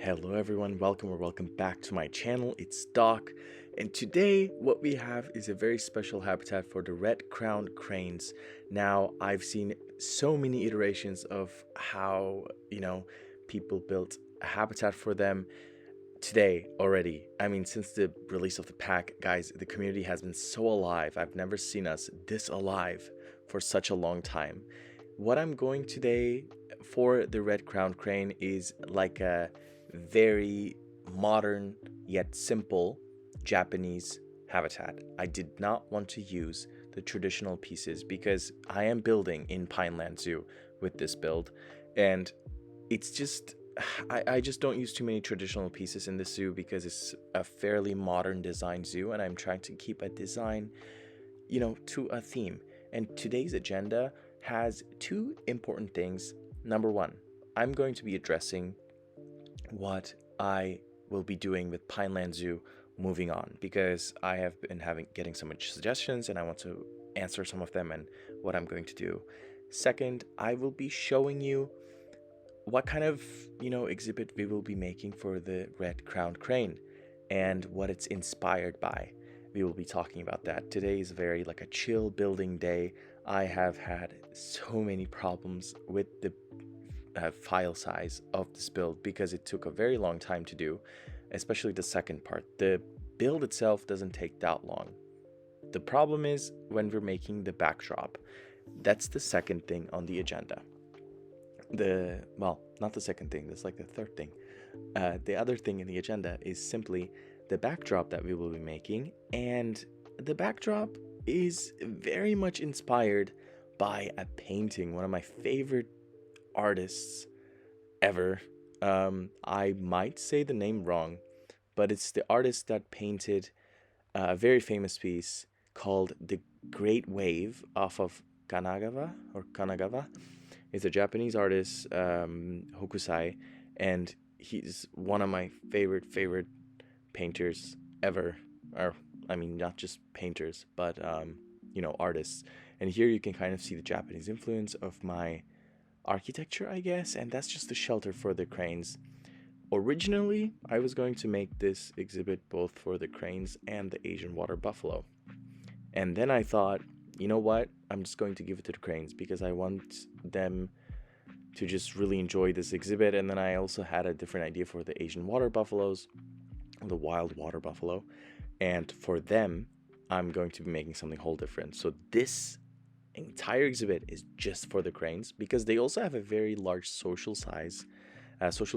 Hello everyone, welcome or welcome back to my channel. It's Doc, and today what we have is a very special habitat for the red-crowned cranes. Now, I've seen so many iterations of how, people built a habitat for them today already. I mean, since the release of the pack, guys, the community has been so alive. I've never seen us this alive for such a long time. What I'm going today for the red-crowned crane is like a very modern yet simple Japanese habitat. I did not want to use the traditional pieces because I am building in Pineland Zoo with this build, and it's just I just don't use too many traditional pieces in the zoo because it's a fairly modern design zoo, and I'm trying to keep a design, to a theme. And today's agenda has two important things. Number one, I'm going to be addressing what I will be doing with Pineland Zoo moving on, because I have been getting so much suggestions and I want to answer some of them and what I'm going to do. Second, I will be showing you what kind of exhibit we will be making for the red-crowned crane and what it's inspired by. We will be talking about that. Today is very like a chill building day. I have had so many problems with the file size of this build because it took a very long time to do, especially the second part. The build itself doesn't take that long. The problem is when we're making the backdrop. That's the second thing on the agenda. Not the second thing, that's like the third thing. The other thing in the agenda is simply the backdrop that we will be making, and the backdrop is very much inspired by a painting, one of my favorite artists ever. I might say the name wrong, but it's the artist that painted a very famous piece called The Great Wave off of Kanagawa. It's a Japanese artist, Hokusai, and he's one of my favorite painters ever. Or, I mean, not just painters, but, artists. And here you can kind of see the Japanese influence of my architecture, I guess, and that's just the shelter for the cranes. Originally, I was going to make this exhibit both for the cranes and the Asian water buffalo. And then I thought, you know what? I'm just going to give it to the cranes because I want them to just really enjoy this exhibit. And then I also had a different idea for the Asian water buffaloes, the wild water buffalo. And for them, I'm going to be making something whole different. So this entire exhibit is just for the cranes because they also have a very large social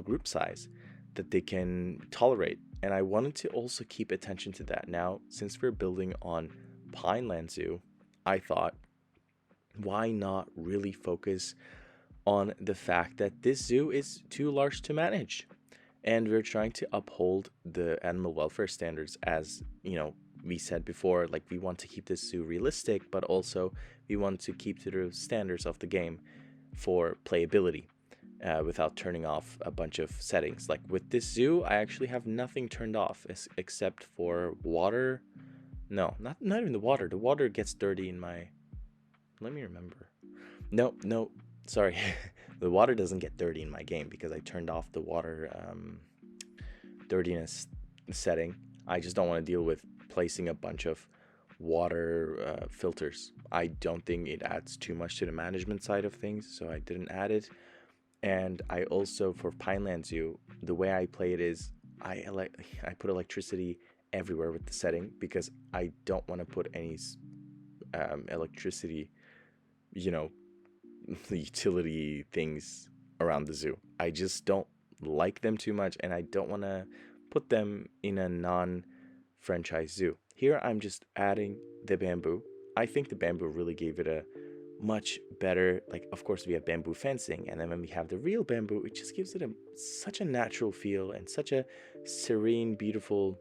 group size that they can tolerate. And I wanted to also keep attention to that. Now, since we're building on Pineland Zoo, I thought, why not really focus on the fact that this zoo is too large to manage? And we're trying to uphold the animal welfare standards, as we said before. Like, we want to keep this zoo realistic, but also we want to keep to the standards of the game for playability, without turning off a bunch of settings. Like with this zoo, I actually have nothing turned off except for water. No, not even the water. The water gets dirty in my... Let me remember. No, sorry. The water doesn't get dirty in my game because I turned off the water dirtiness setting. I just don't want to deal with placing a bunch of water filters. I don't think it adds too much to the management side of things, so I didn't add it. And I also, for Pineland Zoo, the way I play it is I put electricity everywhere with the setting because I don't want to put any electricity, utility things around the zoo. I just don't like them too much, and I don't want to put them in a non-franchise zoo. Here I'm just adding the bamboo. I think the bamboo really gave it a much better, like, of course we have bamboo fencing, and then when we have the real bamboo, it just gives it such a natural feel and such a serene, beautiful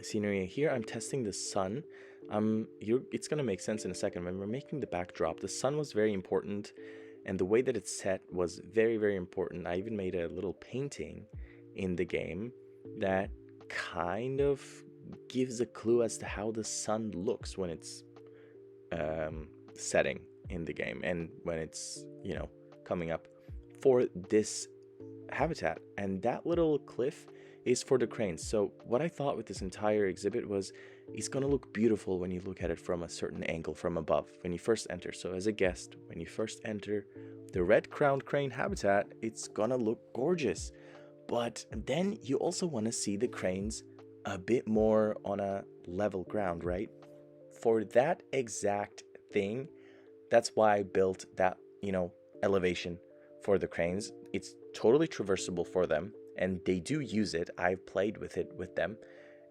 scenery. Here I'm testing the sun. It's gonna make sense in a second. When we're making the backdrop, the sun was very important, and the way that it's set was very important. I even made a little painting in the game that kind of gives a clue as to how the sun looks when it's setting in the game and when it's coming up. For this habitat, and that little cliff is for the cranes. So what I thought with this entire exhibit was it's gonna look beautiful when you look at it from a certain angle from above when you first enter. So as a guest, when you first enter the red-crowned crane habitat, it's gonna look gorgeous. But then you also want to see the cranes a bit more on a level ground, right? For that exact thing, that's why I built that, elevation for the cranes. It's totally traversable for them, and they do use it. I've played with it with them.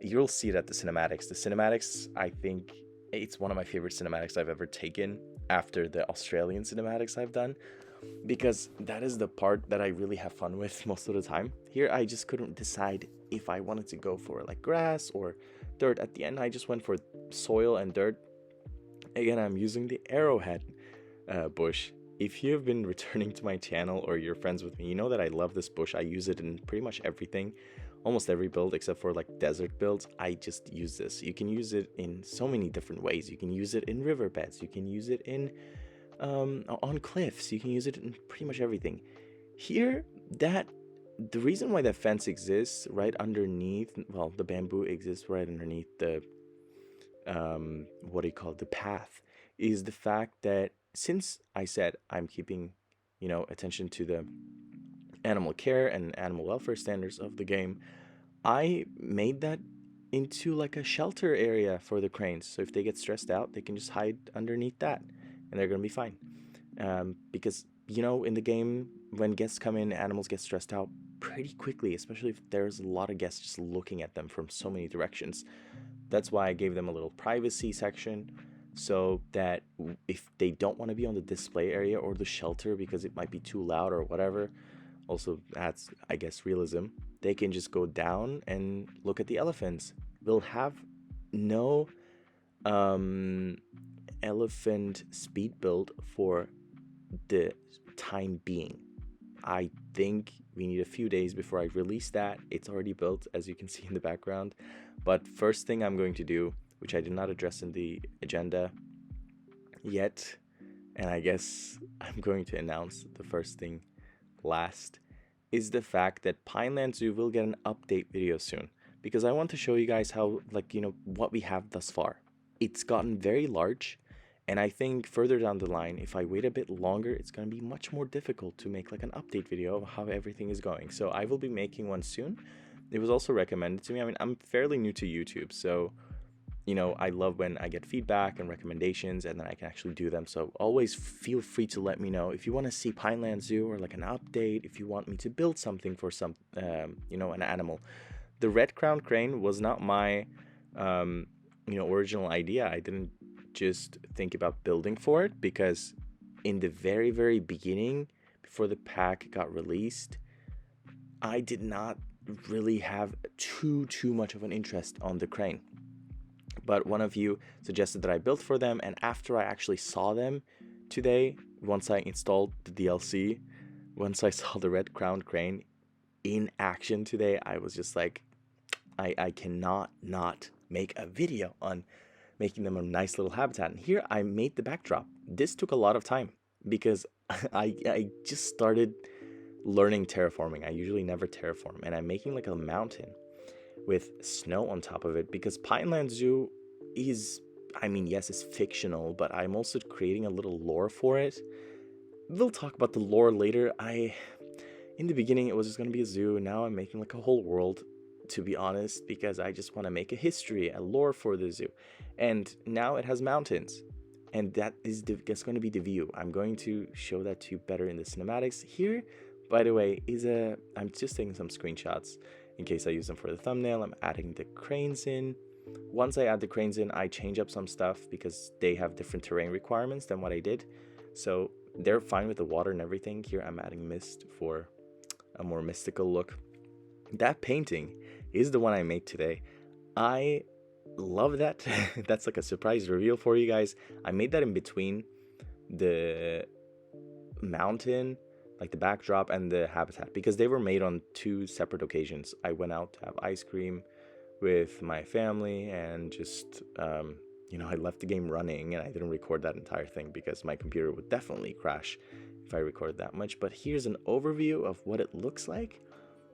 You'll see it at the cinematics. The cinematics, I think it's one of my favorite cinematics I've ever taken after the Australian cinematics I've done, because that is the part that I really have fun with most of the time. Here, I just couldn't decide if I wanted to go for like grass or dirt. At the end, I just went for soil and dirt. Again, I'm using the arrowhead bush. If you have been returning to my channel or you're friends with me, you know that I love this bush. I use it in pretty much everything, almost every build except for like desert builds. I just use this. You can use it in so many different ways. You can use it in riverbeds. You can use it in on cliffs. You can use it in pretty much everything. Here, the reason why that fence exists right underneath, well, the bamboo exists right underneath the the path, is the fact that since I said I'm keeping, attention to the animal care and animal welfare standards of the game, I made that into like a shelter area for the cranes. So if they get stressed out, they can just hide underneath that and they're gonna be fine. Because in the game, when guests come in, animals get stressed out pretty quickly, especially if there's a lot of guests just looking at them from so many directions. That's why I gave them a little privacy section, so that if they don't want to be on the display area or the shelter because it might be too loud or whatever, also adds, I guess, realism, they can just go down and look at the elephants. We'll have no elephant speed build for the time being. I think we need a few days before I release that. It's already built, as you can see in the background. But first thing I'm going to do, which I did not address in the agenda yet, and I guess I'm going to announce the first thing last, is the fact that Pineland Zoo will get an update video soon. Because I want to show you guys how, what we have thus far. It's gotten very large. And I think further down the line, if I wait a bit longer, it's going to be much more difficult to make like an update video of how everything is going. So I will be making one soon. It was also recommended to me. I mean, I'm fairly new to YouTube, so, I love when I get feedback and recommendations and then I can actually do them. So always feel free to let me know if you want to see Pineland Zoo or like an update, if you want me to build something for some, an animal. The red-crowned crane was not my, original idea. I didn't just think about building for it, because in the very, very beginning, before the pack got released, I did not really have too much of an interest on the crane. But one of you suggested that I build for them, and after I actually saw them today, once I installed the DLC, once I saw the red-crowned crane in action today, I was just like, I cannot not make a video on making them a nice little habitat. And here I made the backdrop. This took a lot of time because I just started learning terraforming. I usually never terraform, and I'm making like a mountain with snow on top of it, because Pineland Zoo is, yes, it's fictional, but I'm also creating a little lore for it. We'll talk about the lore later. In the beginning, it was just going to be a zoo, and now I'm making like a whole world, to be honest, because I just want to make a history, a lore for the zoo. And now it has mountains, and that's going to be the view. I'm going to show that to you better in the cinematics. Here, by the way, I'm just taking some screenshots in case I use them for the thumbnail. I'm adding the cranes in. Once I add the cranes in, I change up some stuff because they have different terrain requirements than what I did. So they're fine with the water and everything. Here I'm adding mist for a more mystical look. That painting is the one I made today. I love that. That's like a surprise reveal for you guys. I made that in between the mountain, like the backdrop, and the habitat, because they were made on two separate occasions. I went out to have ice cream with my family, and just I left the game running, and I didn't record that entire thing because my computer would definitely crash if I record that much, but here's an overview of what it looks like.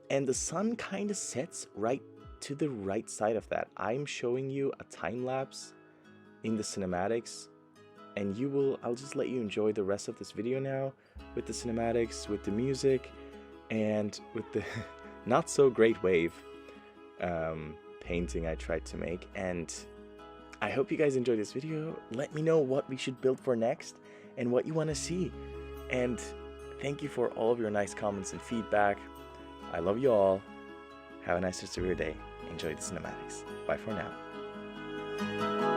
And the sun kind of sets right to the right side of that. I'm showing you a time lapse in the cinematics, and I'll just let you enjoy the rest of this video now with the cinematics, with the music, and with the not so great wave painting I tried to make. And I hope you guys enjoyed this video. Let me know what we should build for next and what you want to see. And thank you for all of your nice comments and feedback. I love you all. Have a nice rest of your day. Enjoy the cinematics. Bye for now.